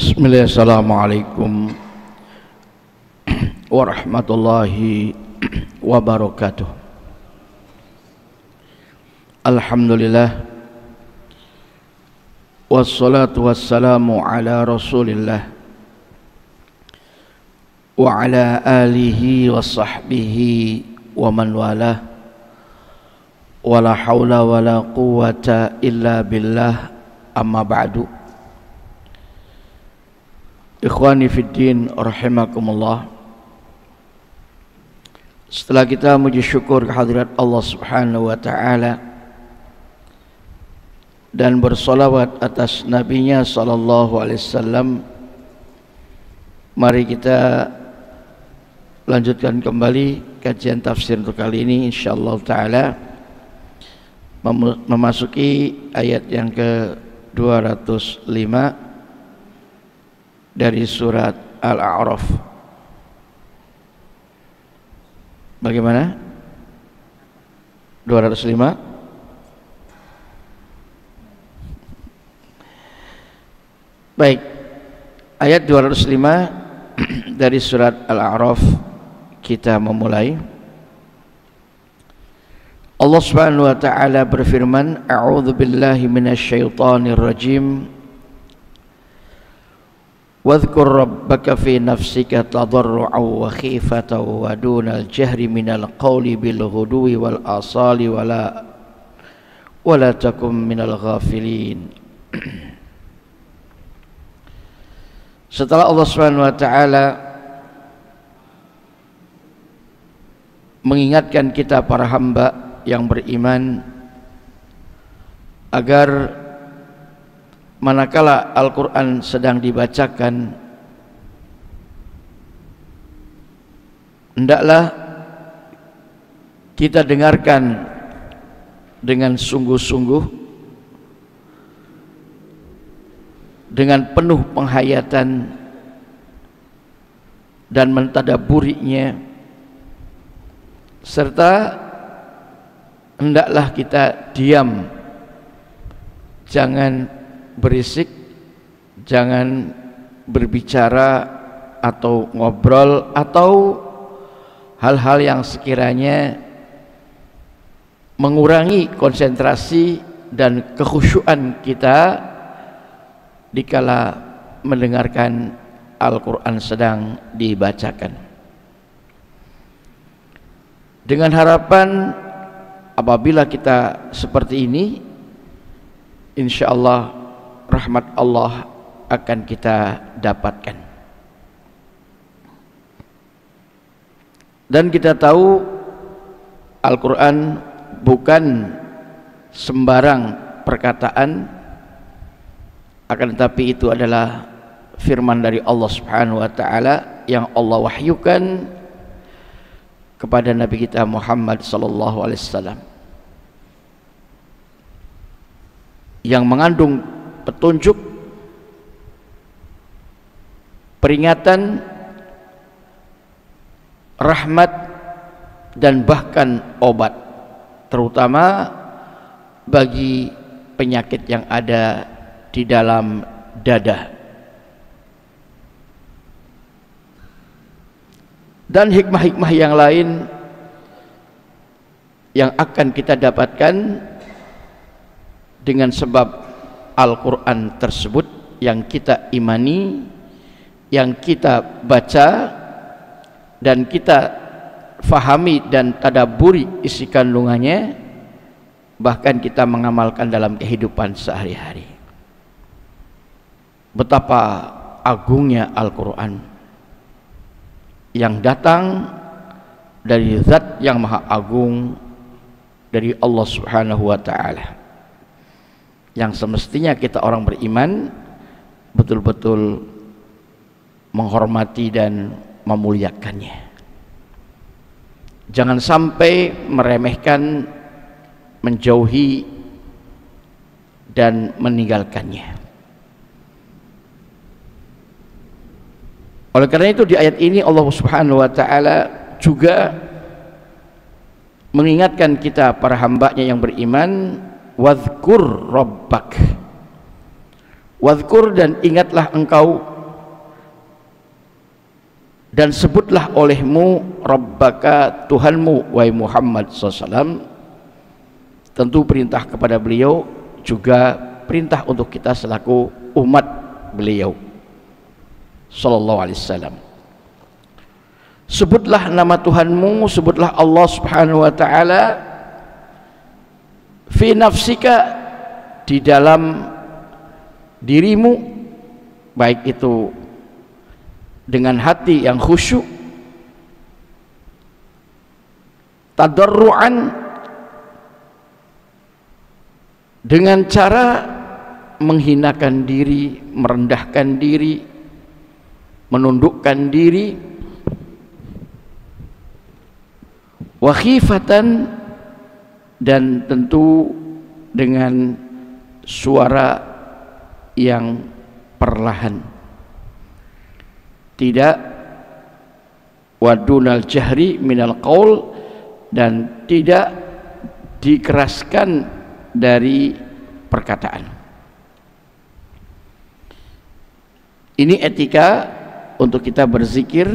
Bismillah, assalamualaikum warahmatullahi wabarakatuh. Alhamdulillah, wassalatu wassalamu ala rasulillah wa ala alihi wa sahbihi wa man walah, wa la hawla wa la quwwata illa billah, amma ba'du. Ikhwani fiddin rahimakumullah. Setelah kita memuji syukur kehadirat Allah Subhanahu wa taala dan bersolawat atas nabinya sallallahu alaihi wasallam, mari kita lanjutkan kembali kajian tafsir untuk kali ini insyaallah taala, memasuki ayat yang ke-205 dari surat Al-A'raf. Bagaimana? 205? Baik, ayat 205 dari surat Al-A'raf kita memulai. Allah Subhanahu wa taala berfirman, a'udzu billahi minasyaitonir rajim. Wadhkur rabbaka fi nafsika tadarru'an wa khifatan wa dunal jahri minal qawli bil ghudwi wal asali wala takum minal ghafilin. Setelah Allah Subhanahu wa taala mengingatkan kita para hamba yang beriman agar manakala Al-Quran sedang dibacakan, hendaklah kita dengarkan dengan sungguh-sungguh, dengan penuh penghayatan dan mentadaburinya, serta hendaklah kita diam, jangan berisik, jangan berbicara atau ngobrol atau hal-hal yang sekiranya mengurangi konsentrasi dan kekhusyuan kita dikala mendengarkan Al-Quran sedang dibacakan. Dengan harapan apabila kita seperti ini, insyaallah rahmat Allah akan kita dapatkan. Dan kita tahu Al-Quran bukan sembarang perkataan, akan tetapi itu adalah firman dari Allah Subhanahu wa taala yang Allah wahyukan kepada Nabi kita Muhammad sallallahu alaihi wasallam, yang mengandung petunjuk, peringatan, rahmat, dan bahkan obat, terutama bagi penyakit yang ada di dalam dada. Dan hikmah-hikmah yang lain yang akan kita dapatkan dengan sebab Al-Quran tersebut yang kita imani, yang kita baca dan kita fahami dan tadabburi isi kandungannya, bahkan kita mengamalkan dalam kehidupan sehari-hari. Betapa agungnya Al-Quran yang datang dari Zat yang Maha Agung, dari Allah Subhanahu wa taala, yang semestinya kita orang beriman betul-betul menghormati dan memuliakannya. Jangan sampai meremehkan, menjauhi, dan meninggalkannya. Oleh karena itu di ayat ini Allah Subhanahu wa taala juga mengingatkan kita para hambanya yang beriman, wadhkur rabbak, wadhkur, dan ingatlah engkau dan sebutlah olehmu Rabbaka, Tuhanmu, wahai Muhammad SAW. Tentu perintah kepada beliau juga perintah untuk kita selaku umat beliau sallallahu alaihi wasallam. Sebutlah nama Tuhanmu, sebutlah Allah Subhanahu wa taala fi nafsika, di dalam dirimu, baik itu dengan hati yang khusyuk, tadarruan, dengan cara menghinakan diri, merendahkan diri, menundukkan diri, wa khifatan, dan tentu dengan suara yang perlahan, tidak wadunal jahri minal qaul, dan tidak dikeraskan dari perkataan. Ini etika untuk kita berzikir,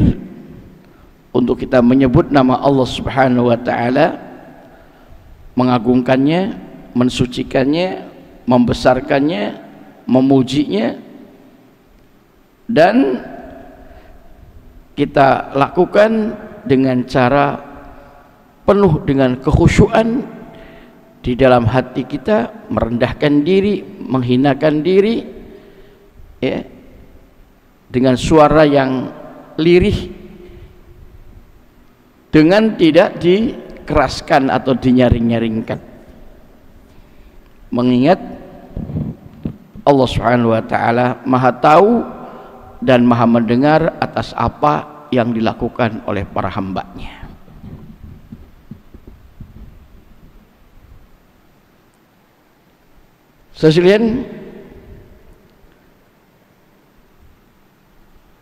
untuk kita menyebut nama Allah Subhanahu wa taala, mengagungkannya, mensucikannya, membesarkannya, memujinya, dan kita lakukan dengan cara penuh dengan kekhusyuan di dalam hati kita, merendahkan diri, menghinakan diri, ya, dengan suara yang lirih, dengan tidak dikeraskan atau dinyaring-nyaringkan, mengingat Allah Subhanahu wa taala Maha tahu dan Maha mendengar atas apa yang dilakukan oleh para hamba-Nya. Sekalian,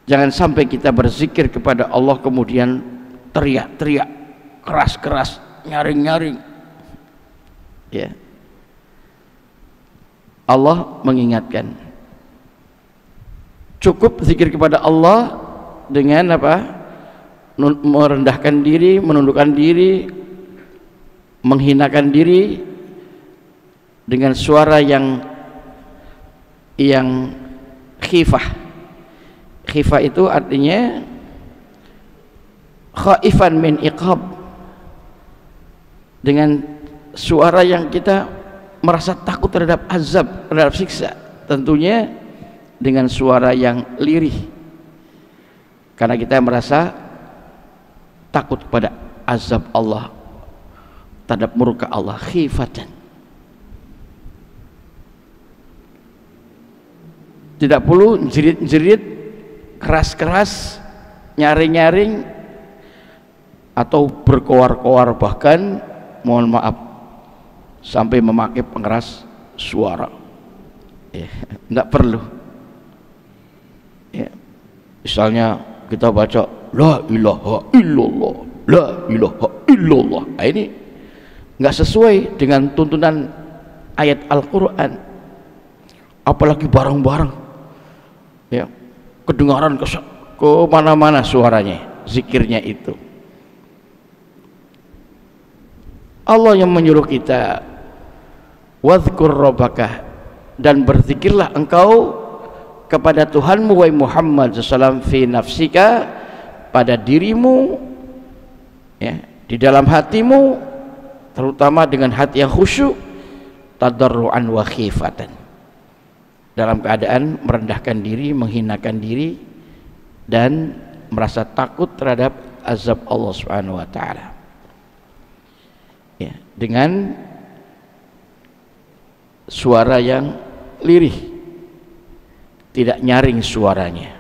jangan sampai kita berzikir kepada Allah kemudian teriak-teriak, keras-keras, nyaring-nyaring, ya. Allah mengingatkan, cukup zikir kepada Allah dengan apa? Merendahkan diri, menundukkan diri, menghinakan diri dengan suara yang khifah. Khifah itu artinya khaifan min iqab, dengan suara yang kita merasa takut terhadap azab, terhadap siksa, tentunya dengan suara yang lirih, karena kita merasa takut pada azab Allah, terhadap murka Allah. Khifatan, tidak perlu jerit-jerit, keras-keras, nyaring-nyaring, atau berkoar-koar, bahkan mohon maaf sampai memakai pengeras suara, ya, tidak perlu, ya. Misalnya kita baca la ilaha illallah, la ilaha illallah, nah, ini nggak sesuai dengan tuntunan ayat Al-Quran, apalagi bareng-bareng, ya, kedengaran ke mana-mana suaranya, zikirnya itu. Allah yang menyuruh kita wadhkur rabbaka, dan berzikirlah engkau kepada Tuhanmu wahai Muhammad SAW, fi nafsika, pada dirimu, ya, di dalam hatimu, terutama dengan hati yang khusyuk, tadarruan wa khifatan, dalam keadaan merendahkan diri, menghinakan diri, dan merasa takut terhadap azab Allah Subhanahu wa taala, ya, dengan suara yang lirih, tidak nyaring suaranya,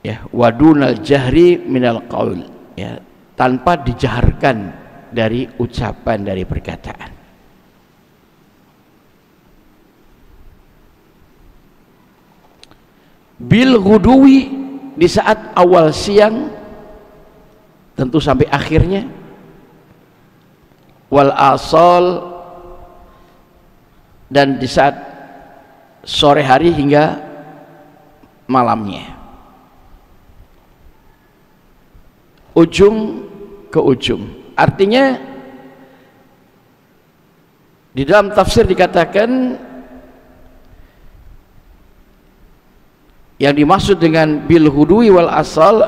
ya, wadunal jahri minal qaul, ya, tanpa dijaharkan dari ucapan, dari perkataan. Bil ghuduwi, di saat awal siang, tentu sampai akhirnya, wal asal, dan di saat sore hari hingga malamnya. ujung ke ujung. Artinya di dalam tafsir dikatakan yang dimaksud dengan bil hudui wal asal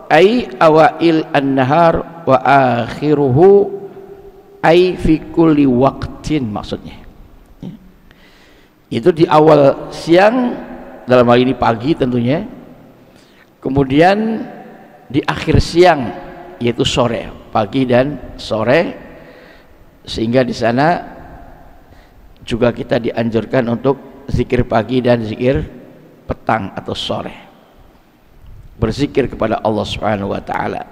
ai awail an-nahar wa akhiruhu ai fi kulli waqtin, maksudnya itu di awal siang, dalam hal ini pagi tentunya, kemudian di akhir siang yaitu sore, pagi dan sore, sehingga di sana juga kita dianjurkan untuk zikir pagi dan zikir petang atau sore, berzikir kepada Allah Subhanahu wa taala.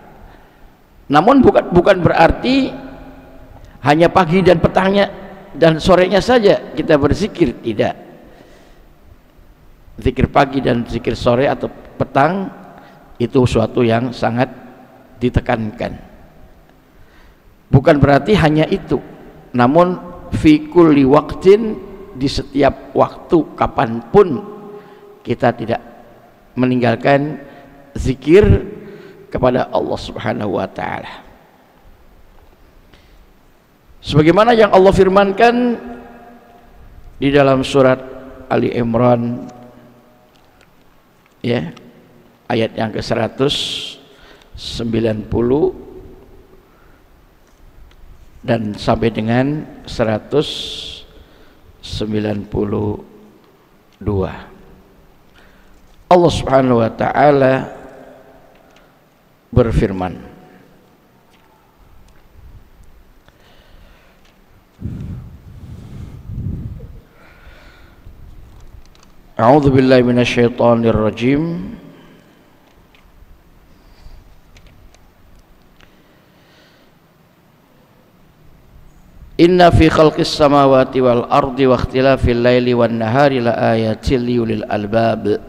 Namun bukan berarti hanya pagi dan petangnya dan sorenya saja kita berzikir, tidak. Zikir pagi dan zikir sore atau petang itu suatu yang sangat ditekankan. Bukan berarti hanya itu, namun fi kulli waqtin, di setiap waktu kapanpun kita tidak meninggalkan zikir kepada Allah Subhanahu wa taala. Sebagaimana yang Allah firmankan di dalam surat Ali Imran ya, ayat yang ke-190 dan sampai dengan 192. Allah Subhanahu wa taala berfirman, A'udzu billahi minasyaitonir rajim. Inna fi khalqis samawati wal ardi wa ikhtilafil laili wan nahari la ayatil liulil albab.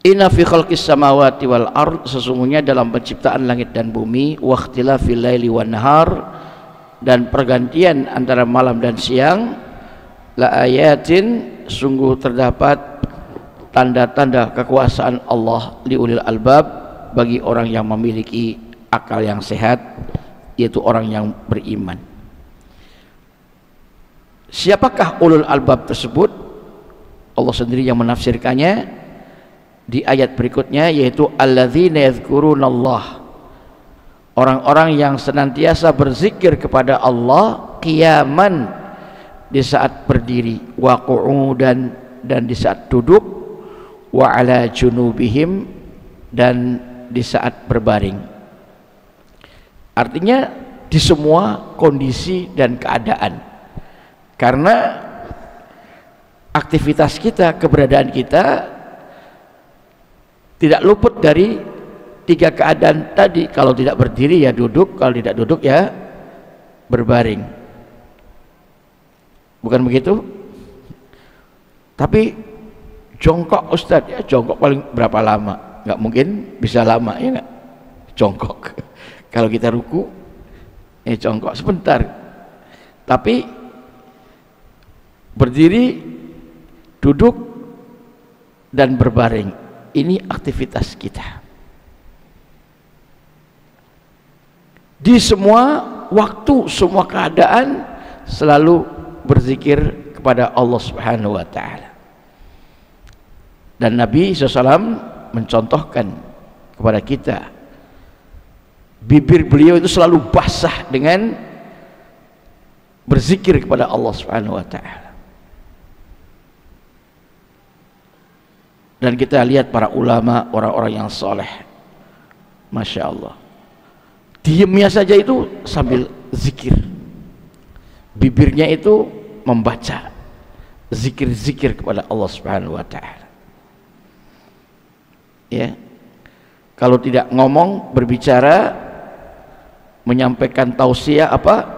Inna fi khalqis samawati wal ard, sesungguhnya dalam penciptaan langit dan bumi, wa ikhtilafil laili wan nahar, dan pergantian antara malam dan siang, la ayatin, sungguh terdapat tanda-tanda kekuasaan Allah liulil albab, bagi orang yang memiliki akal yang sehat, yaitu orang yang beriman. Siapakah ulul albab tersebut? Allah sendiri yang menafsirkannya di ayat berikutnya, yaitu alladzina yadhkurunallah, orang-orang yang senantiasa berzikir kepada Allah qiyaman, di saat berdiri, wa qu'udan, dan di saat duduk, wa ala junubihim, dan di saat berbaring. Artinya di semua kondisi dan keadaan, karena aktivitas kita, keberadaan kita tidak luput dari tiga keadaan tadi. Kalau tidak berdiri ya duduk, kalau tidak duduk ya berbaring. Bukan begitu? Tapi jongkok Ustadz, ya jongkok paling berapa lama? Nggak mungkin bisa lama, ya nggak? Jongkok. Kalau kita ruku, ya jongkok sebentar. Tapi berdiri, duduk, dan berbaring, ini aktivitas kita. Di semua waktu, semua keadaan, selalu berzikir kepada Allah Subhanahu wa ta'ala. Dan Nabi SAW mencontohkan kepada kita, bibir beliau itu selalu basah dengan berzikir kepada Allah Subhanahu wa ta'ala. Dan kita lihat para ulama, orang-orang yang soleh, Masya Allah, diamnya saja itu sambil zikir, bibirnya itu membaca zikir-zikir kepada Allah Subhanahu wa ta'ala. Ya, kalau tidak ngomong, berbicara, menyampaikan tausiah apa,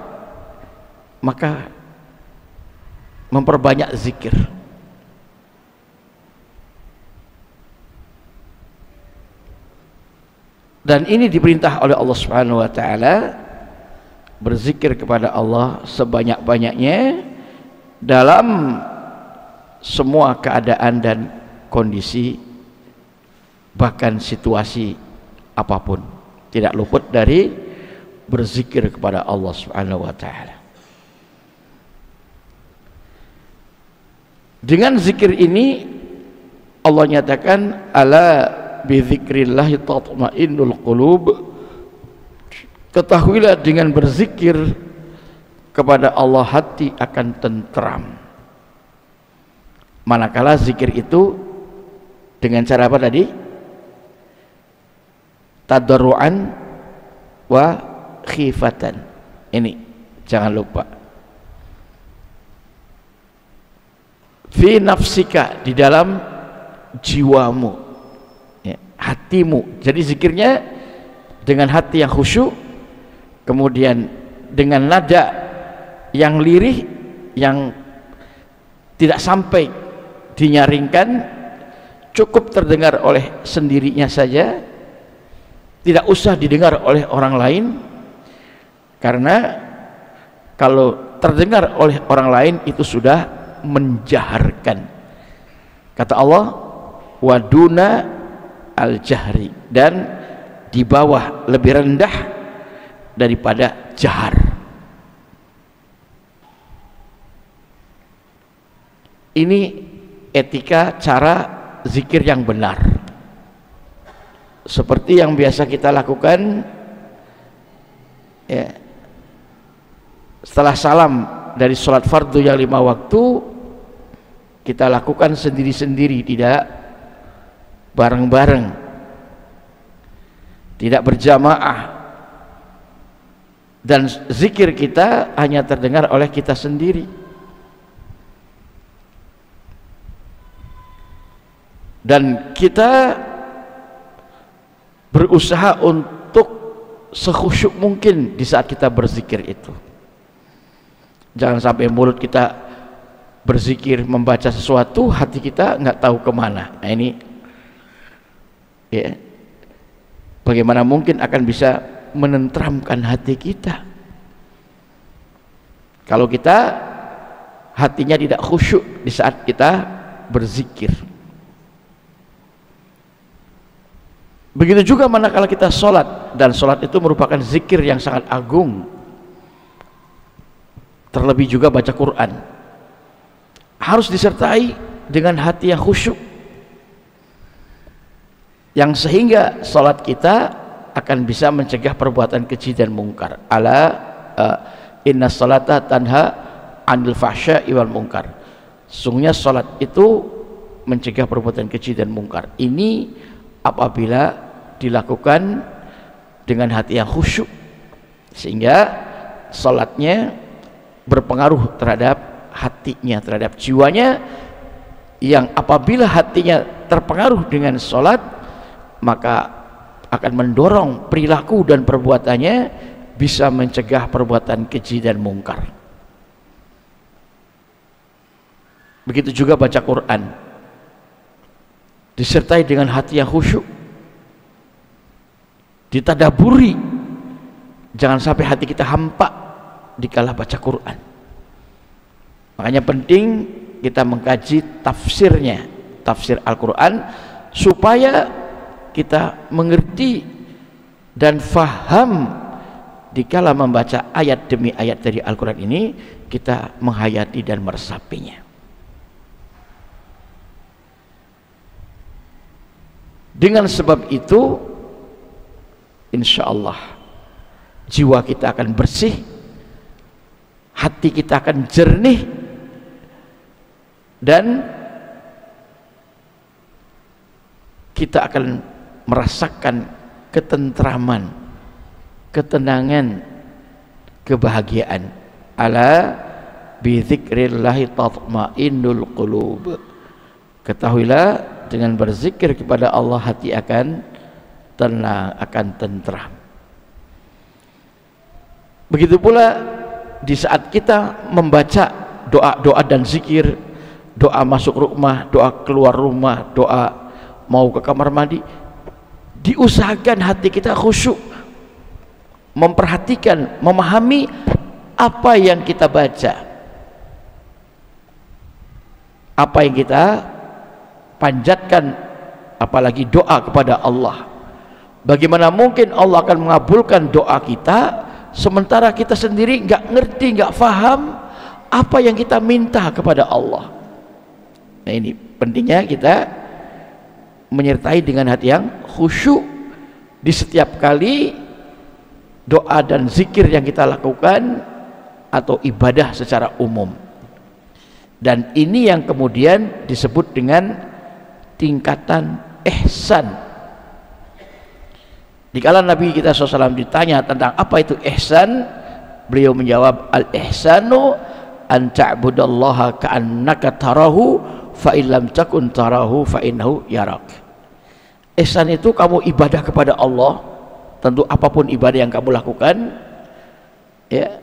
maka memperbanyak zikir. Dan ini diperintah oleh Allah Subhanahu wa ta'ala, berzikir kepada Allah sebanyak-banyaknya dalam semua keadaan dan kondisi, bahkan situasi apapun. tidak luput dari berzikir kepada Allah Subhanahu wa taala. Dengan zikir ini Allah nyatakan ala bizikrillah tatma'innul qulub. Ketahuilah dengan berzikir kepada Allah hati akan tentram. Manakala zikir itu dengan cara apa tadi? Tadarruan wa khifatan. Ini jangan lupa. Fi nafsika, di dalam jiwamu, ya, hatimu. Jadi zikirnya dengan hati yang khusyuk, kemudian dengan nada yang lirih, yang tidak sampai dinyaringkan, cukup terdengar oleh sendirinya saja, tidak usah didengar oleh orang lain. Karena kalau terdengar oleh orang lain itu sudah menjaharkan. Kata Allah, waduna al-jahri, dan di bawah, lebih rendah daripada jahar. Ini etika cara zikir yang benar, seperti yang biasa kita lakukan ya, setelah salam dari sholat fardu yang 5 waktu, kita lakukan sendiri-sendiri, tidak bareng-bareng, tidak berjamaah, dan zikir kita hanya terdengar oleh kita sendiri. Dan kita berusaha untuk sekhusyuk mungkin di saat kita berzikir itu. Jangan sampai mulut kita berzikir membaca sesuatu, hati kita nggak tahu kemana. Nah ini ya, bagaimana mungkin akan bisa menenteramkan hati kita kalau kita hatinya tidak khusyuk di saat kita berzikir. Begitu juga manakala kita sholat, dan sholat itu merupakan zikir yang sangat agung, terlebih juga baca Quran, harus disertai dengan hati yang khusyuk, yang sehingga sholat kita akan bisa mencegah perbuatan keji dan mungkar. Inna sholata tanha anil fahsya'i wal mungkar. Sungguhnya sholat itu mencegah perbuatan keji dan mungkar. Ini apabila dilakukan dengan hati yang khusyuk, sehingga sholatnya berpengaruh terhadap hatinya, terhadap jiwanya, yang apabila hatinya terpengaruh dengan sholat, maka akan mendorong perilaku dan perbuatannya bisa mencegah perbuatan keji dan mungkar. Begitu juga baca Quran, disertai dengan hati yang khusyuk, ditadaburi, jangan sampai hati kita hampa dikala baca Quran. Makanya penting kita mengkaji tafsirnya, tafsir Al-Quran, supaya kita mengerti dan faham dikala membaca ayat demi ayat dari Al-Quran ini, kita menghayati dan meresapinya. Dengan sebab itu, insya Allah jiwa kita akan bersih, hati kita akan jernih, dan kita akan merasakan ketentraman, ketenangan, kebahagiaan. Ala bizikrillahi tatma'innul qulub. Ketahuilah, dengan berzikir kepada Allah hati akan tenang, akan tentram. Begitu pula di saat kita membaca doa-doa dan zikir, doa masuk rumah, doa keluar rumah, doa mau ke kamar mandi, diusahakan hati kita khusyuk, memperhatikan, memahami apa yang kita baca, apa yang kita panjatkan, apalagi doa kepada Allah. Bagaimana mungkin Allah akan mengabulkan doa kita sementara kita sendiri nggak ngerti, nggak faham apa yang kita minta kepada Allah. Nah, ini pentingnya kita menyertai dengan hati yang khusyuk di setiap kali doa dan zikir yang kita lakukan atau ibadah secara umum. Dan ini yang kemudian disebut dengan tingkatan ihsan. Dikala Nabi kita SAW ditanya tentang apa itu ihsan, beliau menjawab, al-ihsanu an ta'budallaha ka'annaka tarahu fa illam takun tarahu fa innahu yarak. Ihsan itu kamu ibadah kepada Allah, tentu apapun ibadah yang kamu lakukan, ya,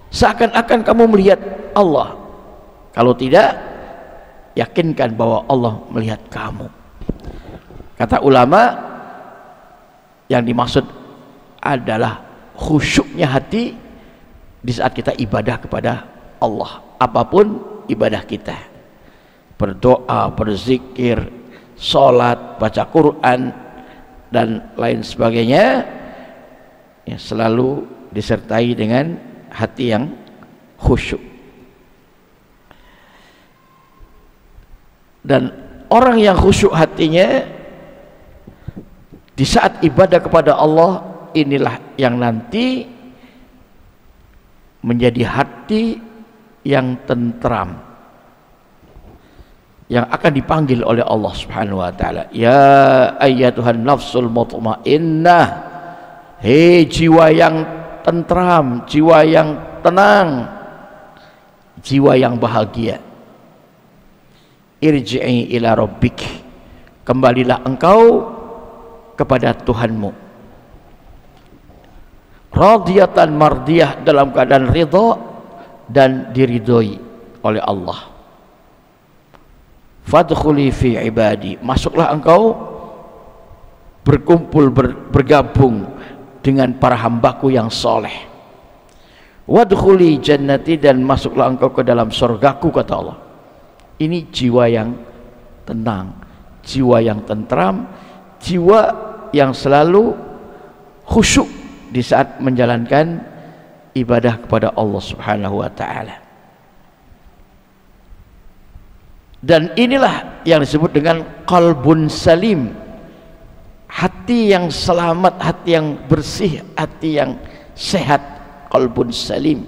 seakan-akan kamu melihat Allah. Kalau tidak, yakinkan bahwa Allah melihat kamu. Kata ulama, yang dimaksud adalah khusyuknya hati di saat kita ibadah kepada Allah, apapun ibadah kita, berdoa, berzikir, sholat, baca Quran dan lain sebagainya, ya, selalu disertai dengan hati yang khusyuk. Dan orang yang khusyuk hatinya di saat ibadah kepada Allah, inilah yang nanti menjadi hati yang tentram, yang akan dipanggil oleh Allah Subhanahu wa taala, ya ayyatuhan nafsul mutmainnah, hei jiwa yang tentram, jiwa yang tenang, jiwa yang bahagia, irji'i ila rabbik, kembalilah engkau kepada Tuhanmu, radiyatan mardiyah, dalam keadaan ridha dan diridhoi oleh Allah. Fadkhuli fi ibadi, masuklah engkau berkumpul, bergabung dengan para hambaku yang soleh. Wadkhuli jannati, dan masuklah engkau ke dalam surgaku, kata Allah. Ini jiwa yang tenang, jiwa yang tentram, jiwa yang selalu khusyuk di saat menjalankan ibadah kepada Allah Subhanahu wa taala. Dan inilah yang disebut dengan qalbun salim, hati yang selamat, hati yang bersih, hati yang sehat, qalbun salim.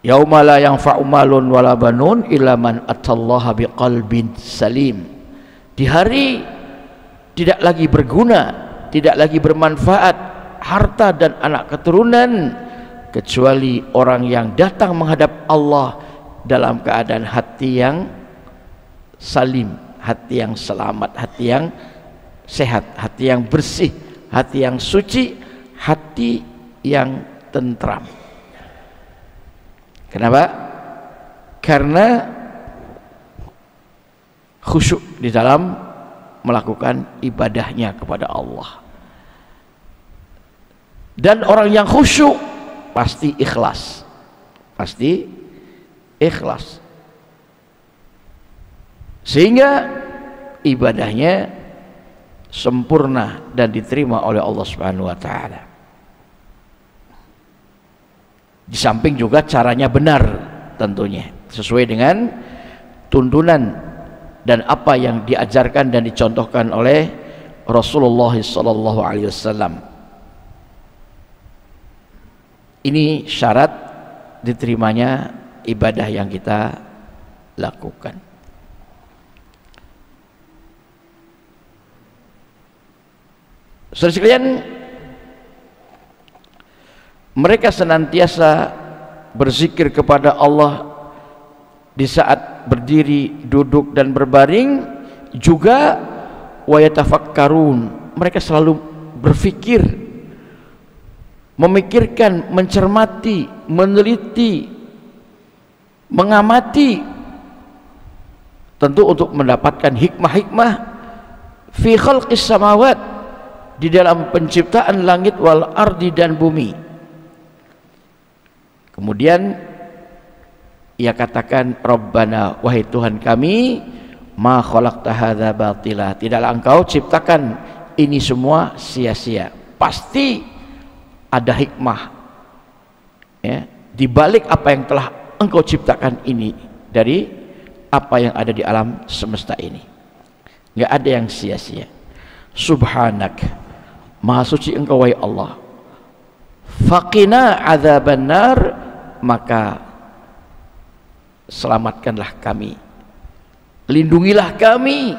Yauma la yanfa'u malun wala banun illa man atallaha biqalbin salim. Di hari tidak lagi berguna, tidak lagi bermanfaat harta dan anak keturunan kecuali orang yang datang menghadap Allah dalam keadaan hati yang salim, hati yang selamat, hati yang sehat, hati yang bersih, hati yang suci, hati yang tentram. Kenapa? Karena khusyuk di dalam melakukan ibadahnya kepada Allah. Dan orang yang khusyuk pasti ikhlas, pasti ikhlas, sehingga ibadahnya sempurna dan diterima oleh Allah Subhanahu wa taala. Di samping juga caranya benar, tentunya sesuai dengan tuntunan dan apa yang diajarkan dan dicontohkan oleh Rasulullah sallallahu alaihi wasallam. Ini syarat diterimanya ibadah yang kita lakukan. Saudara sekalian, mereka senantiasa berzikir kepada Allah di saat berdiri, duduk dan berbaring, juga wa yatafakkarun, mereka selalu berpikir, memikirkan, mencermati, meneliti, mengamati, tentu untuk mendapatkan hikmah-hikmah fi khalqis samawat, di dalam penciptaan langit wal ardi dan bumi. Kemudian ia katakan, Rabbana, wahai Tuhan kami, ma khalaqta hadza batila, tidaklah engkau ciptakan ini semua sia-sia. Pasti ada hikmah ya di balik apa yang telah engkau ciptakan ini, dari apa yang ada di alam semesta ini. Enggak ada yang sia-sia. Subhanak, maha suci engkau wahai Allah. Faqina adzabannar, maka selamatkanlah kami, lindungilah kami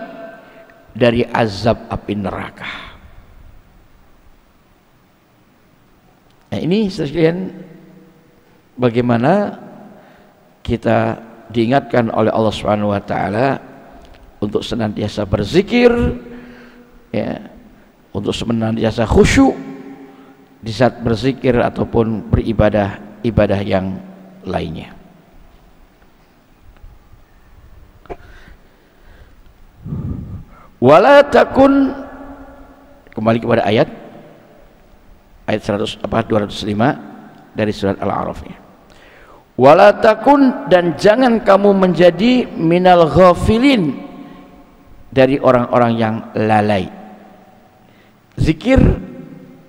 dari azab api neraka. Nah, ini sekalian bagaimana kita diingatkan oleh Allah Subhanahu wa taala untuk senantiasa berzikir ya, untuk senantiasa khusyuk di saat berzikir ataupun beribadah yang lainnya. Wala takun, kembali kepada ayat 205 dari surat Al-A'raf ya. Wala takun, dan jangan kamu menjadi minal ghafilin, dari orang-orang yang lalai. Zikir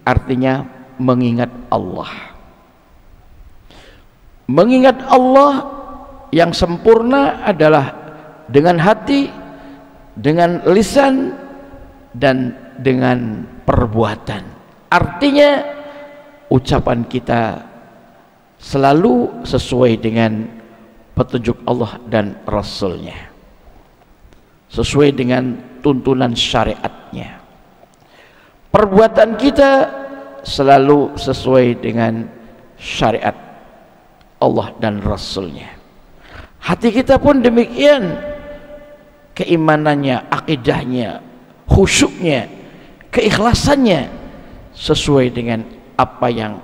artinya mengingat Allah. Mengingat Allah yang sempurna adalah dengan hati, dengan lisan, dan dengan perbuatan. Artinya ucapan kita selalu sesuai dengan petunjuk Allah dan Rasulnya, sesuai dengan tuntunan syariatnya. Perbuatan kita selalu sesuai dengan syariat Allah dan Rasulnya. Hati kita pun demikian, keimanannya, akidahnya, khusyuknya, keikhlasannya sesuai dengan apa yang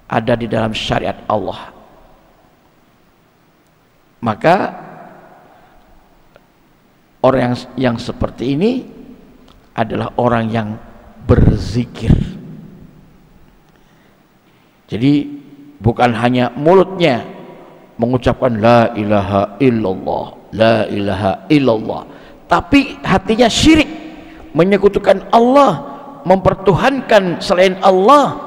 ada di dalam syariat Allah. Maka orang yang seperti ini adalah orang yang berzikir. Jadi bukan hanya mulutnya mengucapkan la ilaha illallah, la ilaha illallah, tapi hatinya syirik, menyekutukan Allah, mempertuhankan selain Allah,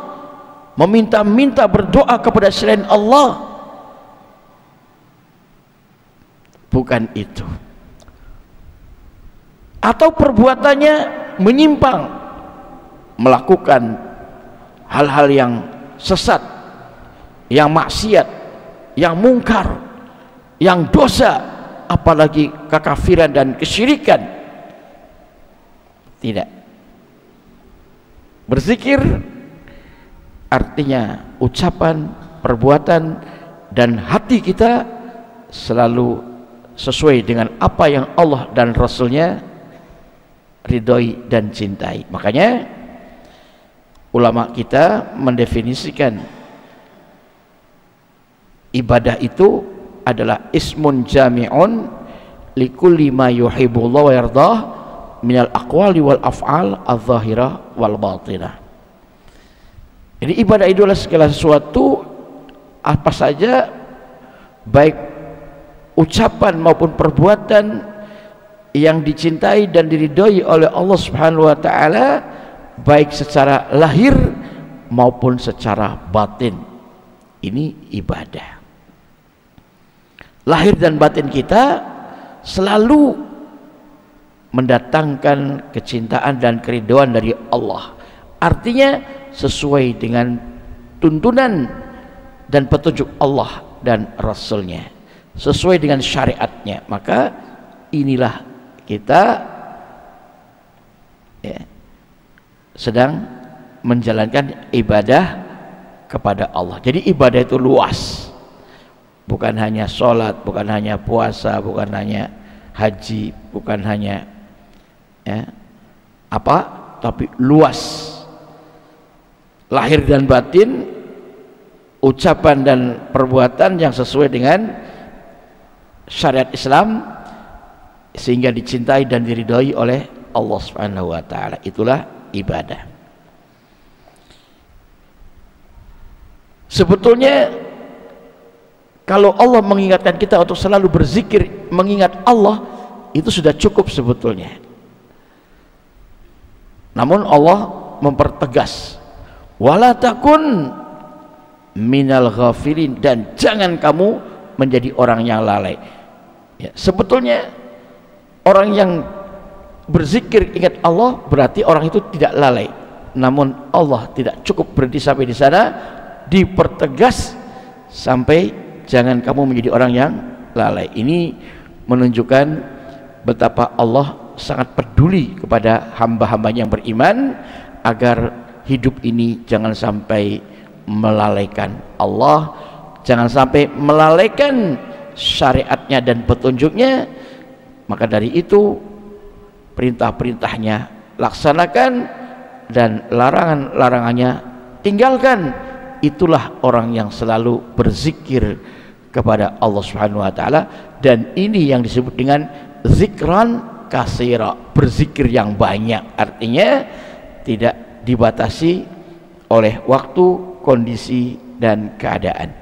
meminta-minta berdoa kepada selain Allah. Bukan itu. Atau perbuatannya menyimpang, melakukan hal-hal yang sesat, yang maksiat, yang mungkar, yang dosa, apalagi kekafiran dan kesyirikan. Tidak. Berzikir artinya ucapan, perbuatan, dan hati kita selalu sesuai dengan apa yang Allah dan Rasulnya ridhoi dan cintai. Makanya ulama kita mendefinisikan ibadah itu adalah ismun jami'un likulli ma yuhibbullah wa yardah minal aqwali wal af'al adh-dhahirah wal batinah. Jadi ibadah itu adalah segala sesuatu, apa saja, baik ucapan maupun perbuatan yang dicintai dan diridhoi oleh Allah Subhanahu wa taala, baik secara lahir maupun secara batin. Ini ibadah. Lahir dan batin kita selalu mendatangkan kecintaan dan keridhaan dari Allah. Artinya sesuai dengan tuntunan dan petunjuk Allah dan Rasulnya, sesuai dengan syariatnya. Maka inilah kita ya, sedang menjalankan ibadah kepada Allah. Jadi ibadah itu luas, bukan hanya sholat, bukan hanya puasa, bukan hanya haji, bukan hanya ya, apa, tapi luas, lahir dan batin, ucapan dan perbuatan yang sesuai dengan syariat Islam, sehingga dicintai dan diridhoi oleh Allah Subhanahu wa taala. Itulah ibadah. Sebetulnya kalau Allah mengingatkan kita untuk selalu berzikir, mengingat Allah, itu sudah cukup sebetulnya. Namun Allah mempertegas, wala takun minal ghafilin, dan jangan kamu menjadi orang yang lalai. Ya, sebetulnya orang yang berzikir ingat Allah berarti orang itu tidak lalai. Namun Allah tidak cukup berhenti sampai di sana, dipertegas sampai jangan kamu menjadi orang yang lalai. Ini menunjukkan betapa Allah sangat peduli kepada hamba-hambanya yang beriman agar hidup ini jangan sampai melalaikan Allah, jangan sampai melalaikan syariatnya dan petunjuknya. Maka dari itu perintah-perintahnya laksanakan dan larangan-larangannya tinggalkan. Itulah orang yang selalu berzikir kepada Allah Subhanahu wa taala, dan ini yang disebut dengan zikran katsira, berzikir yang banyak. Artinya tidak dibatasi oleh waktu, kondisi dan keadaan.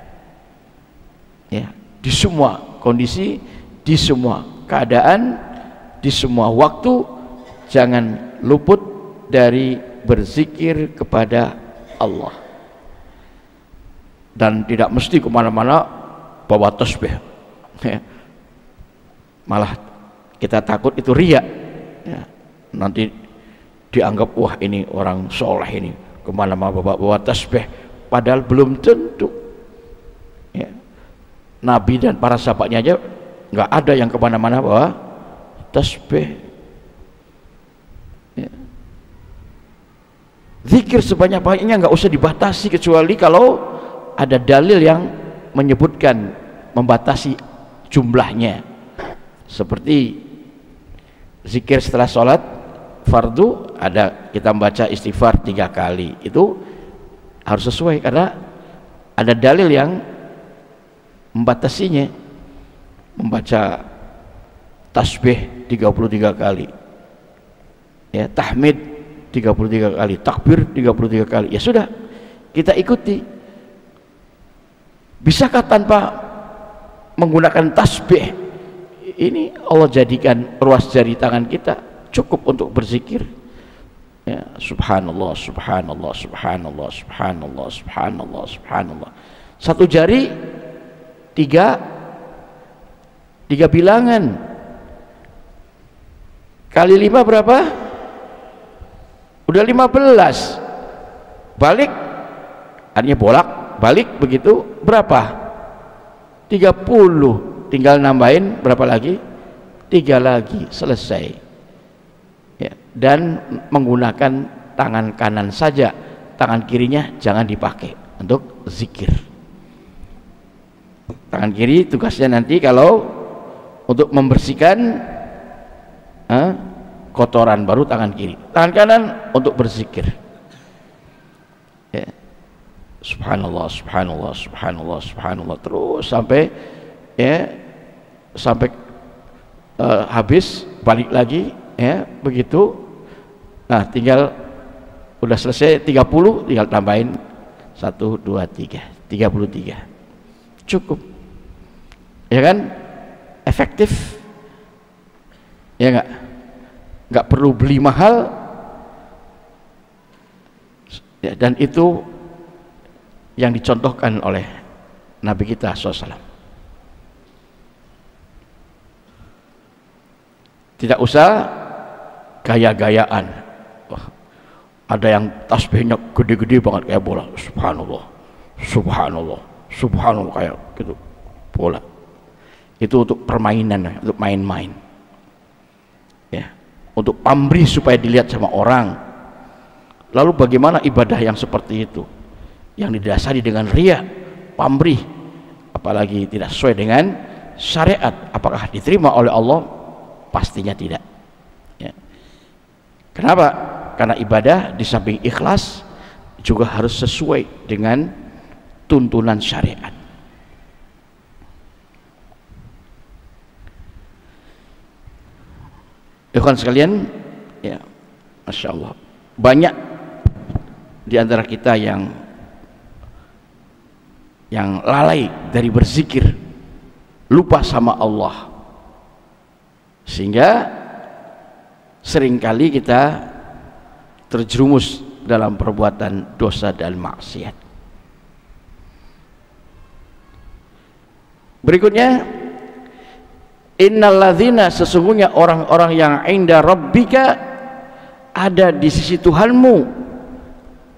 Ya, di semua kondisi, di semua keadaan, di semua waktu, jangan luput dari berzikir kepada Allah. Dan tidak mesti kemana-mana bawa tasbih, ya. Malah kita takut itu riya, ya. Nanti dianggap wah ini orang soleh ini kemana-mana bawa tasbih, padahal belum tentu, ya. Nabi dan para sahabatnya aja nggak ada yang kemana-mana bawa tasbih, ya. Zikir sebanyak-banyaknya nggak usah dibatasi, kecuali kalau ada dalil yang menyebutkan membatasi jumlahnya, seperti zikir setelah sholat fardu, ada kita membaca istighfar 3 kali, itu harus sesuai karena ada dalil yang membatasinya. Membaca tasbih 33 kali, ya, tahmid 33 kali, takbir 33 kali, ya sudah kita ikuti. Bisakah tanpa menggunakan tasbih? Ini Allah jadikan ruas jari tangan kita cukup untuk berzikir, ya, subhanallah, subhanallah, subhanallah, subhanallah, subhanallah, subhanallah. Satu jari tiga bilangan, kali 5 berapa? Udah 15. Balik artinya bolak balik begitu berapa? 30. Tinggal nambahin berapa lagi? 3 lagi, selesai, ya. Dan menggunakan tangan kanan saja, tangan kirinya jangan dipakai untuk zikir. Tangan kiri tugasnya nanti kalau untuk membersihkan kotoran, baru tangan kiri. Tangan kanan untuk berzikir, ya. Subhanallah, subhanallah, subhanallah, subhanallah, terus sampai, ya, sampai habis, balik lagi, ya, begitu. Nah, tinggal udah selesai 30, tinggal tambahin 1, 2, 3, 33, cukup, ya kan? Efektif, ya nggak perlu beli mahal, ya, dan itu yang dicontohkan oleh Nabi kita SAW. Tidak usah gaya-gayaan. Ada yang tasbihnya gede-gede banget kayak bola, subhanallah, subhanallah, subhanallah, kayak gitu bola. Itu untuk permainan, untuk main-main, ya, untuk pamrih supaya dilihat sama orang. Lalu bagaimana ibadah yang seperti itu, yang didasari dengan riya, pamrih, apalagi tidak sesuai dengan syariat, apakah diterima oleh Allah? Pastinya tidak, ya. Kenapa? Karena ibadah di samping ikhlas juga harus sesuai dengan tuntunan syariat. Ikhwan sekalian, ya, Masya Allah, banyak di antara kita yang lalai dari berzikir, lupa sama Allah, sehingga seringkali kita terjerumus dalam perbuatan dosa dan maksiat. Berikutnya, innalladzina, sesungguhnya orang-orang yang inda rabbika, ada di sisi Tuhanmu,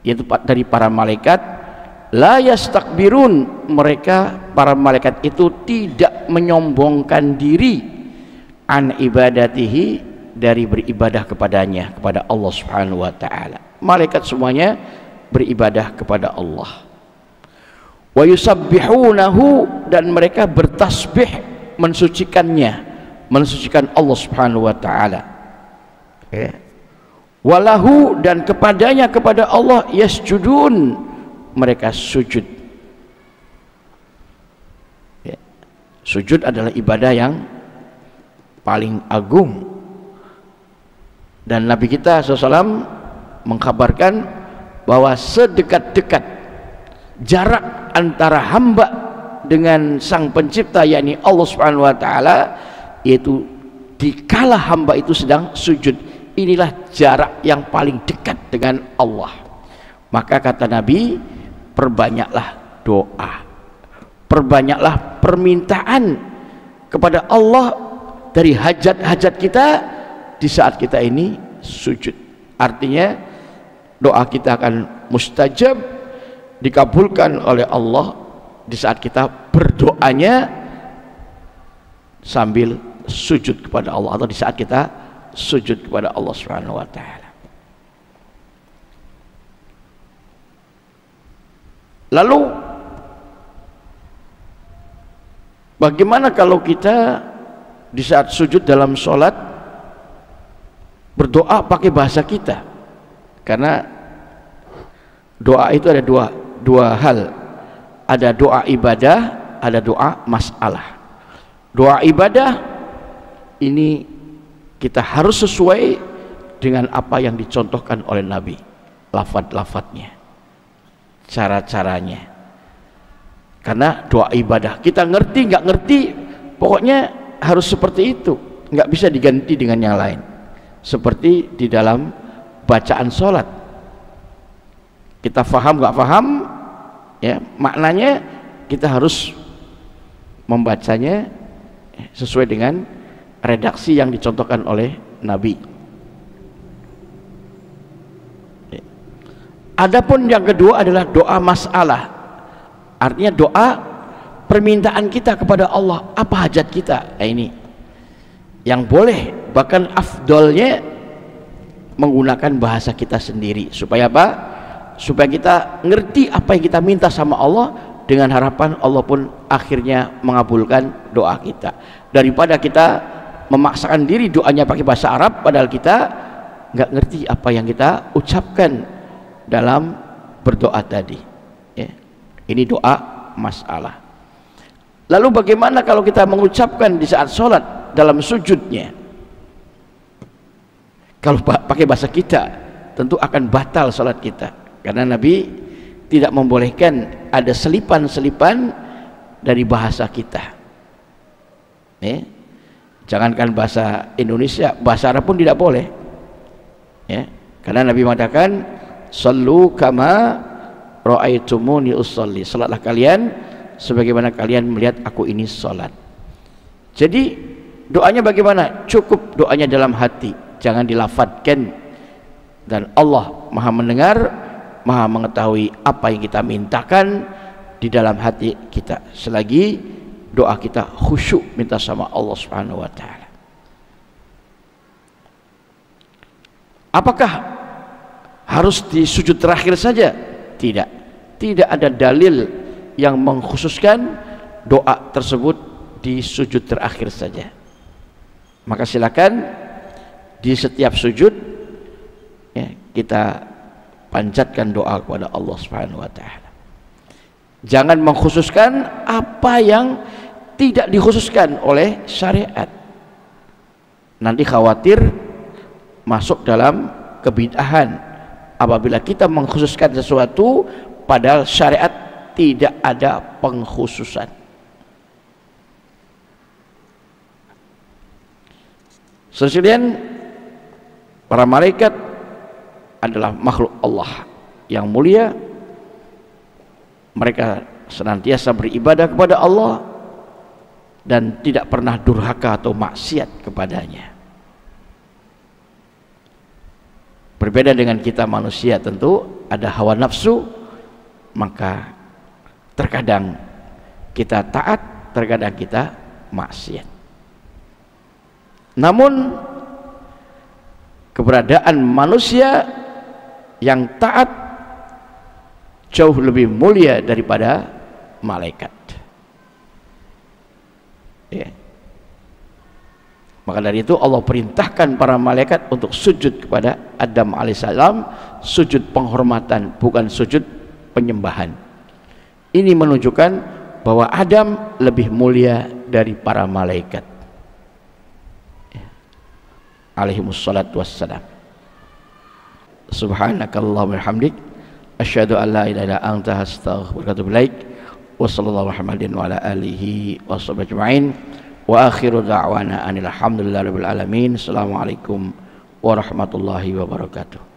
yaitu dari para malaikat, la yastakbirun, mereka para malaikat itu tidak menyombongkan diri, an ibadatihi, dari beribadah kepadanya, kepada Allah Subhanahu wa taala. Malaikat semuanya beribadah kepada Allah. Wa yusabbihunahu, dan mereka bertasbih, mensucikannya, mensucikan Allah Subhanahu wa taala. Walahu, dan kepadanya, kepada Allah, yasjudun, mereka sujud. Sujud adalah ibadah yang paling agung, dan Nabi kita SAW mengkabarkan bahwa sedekat-dekat jarak antara hamba dengan sang pencipta, yakni Allah Subhanahu wa taala, yaitu dikala hamba itu sedang sujud, inilah jarak yang paling dekat dengan Allah. Maka kata Nabi, perbanyaklah doa, perbanyaklah permintaan kepada Allah dari hajat-hajat kita di saat kita ini sujud. Artinya doa kita akan mustajab, dikabulkan oleh Allah di saat kita berdoanya sambil sujud kepada Allah, atau di saat kita sujud kepada Allah Subhanahu wa taala. Lalu bagaimana kalau kita di saat sujud dalam sholat berdoa pakai bahasa kita? Karena doa itu ada dua hal, ada doa ibadah, ada doa masalah. Doa ibadah ini kita harus sesuai dengan apa yang dicontohkan oleh Nabi, lafaz-lafaznya, cara-caranya. Karena doa ibadah kita ngerti nggak ngerti, pokoknya harus seperti itu, nggak bisa diganti dengan yang lain. Seperti di dalam bacaan sholat, kita faham nggak faham, ya maknanya, kita harus membacanya sesuai dengan redaksi yang dicontohkan oleh Nabi. Adapun yang kedua adalah doa masalah, artinya doa permintaan kita kepada Allah, apa hajat kita. Nah, ini yang boleh, bahkan afdolnya menggunakan bahasa kita sendiri. Supaya apa? Supaya kita ngerti apa yang kita minta sama Allah, dengan harapan Allah pun akhirnya mengabulkan doa kita, daripada kita memaksakan diri doanya pakai bahasa Arab padahal kita nggak ngerti apa yang kita ucapkan dalam berdoa tadi, ya. Ini doa masalah. Lalu bagaimana kalau kita mengucapkan di saat sholat dalam sujudnya? Kalau pakai bahasa kita, tentu akan batal sholat kita, karena Nabi tidak membolehkan ada selipan-selipan dari bahasa kita, ya. Jangankan bahasa Indonesia, bahasa Arab pun tidak boleh, ya. Karena Nabi mengatakan, sallu kama ra'aitumuni usolli, salatlah kalian sebagaimana kalian melihat aku ini salat. Jadi doanya bagaimana? Cukup doanya dalam hati, jangan dilafadzkan, dan Allah Maha mendengar, Maha mengetahui apa yang kita mintakan di dalam hati kita, selagi doa kita khusyuk minta sama Allah Subhanahu wa taala. Apakah harus di sujud terakhir saja? Tidak. Tidak ada dalil yang mengkhususkan doa tersebut di sujud terakhir saja. Maka silakan di setiap sujud, ya, kita panjatkan doa kepada Allah Subhanahu wa taala. Jangan mengkhususkan apa yang tidak dikhususkan oleh syariat. Nanti khawatir masuk dalam kebid'ahan apabila kita mengkhususkan sesuatu padahal syariat tidak ada pengkhususan. Sekalian, para malaikat adalah makhluk Allah yang mulia. Mereka senantiasa beribadah kepada Allah dan tidak pernah durhaka atau maksiat kepadanya. Berbeda dengan kita manusia, tentu ada hawa nafsu, maka terkadang kita taat, terkadang kita maksiat. Namun keberadaan manusia yang taat jauh lebih mulia daripada malaikat. Ya. Maka dari itu Allah perintahkan para malaikat untuk sujud kepada Adam alaihissalam, sujud penghormatan, bukan sujud penyembahan. Ini menunjukkan bahwa Adam lebih mulia dari para malaikat. Alaihimussalatu wassalam. Subhanakallahumma wabihamdik, asyhadu an la ilaha illa anta, astaghfiruka wa atubu ilaik. Wa sallallahu Muhammadin wa ala alihi wa sahbihi ajma'in. Wa akhiru da'wana anil hamdulillahi rabbil alamin. Assalamualaikum warahmatullahi wabarakatuh.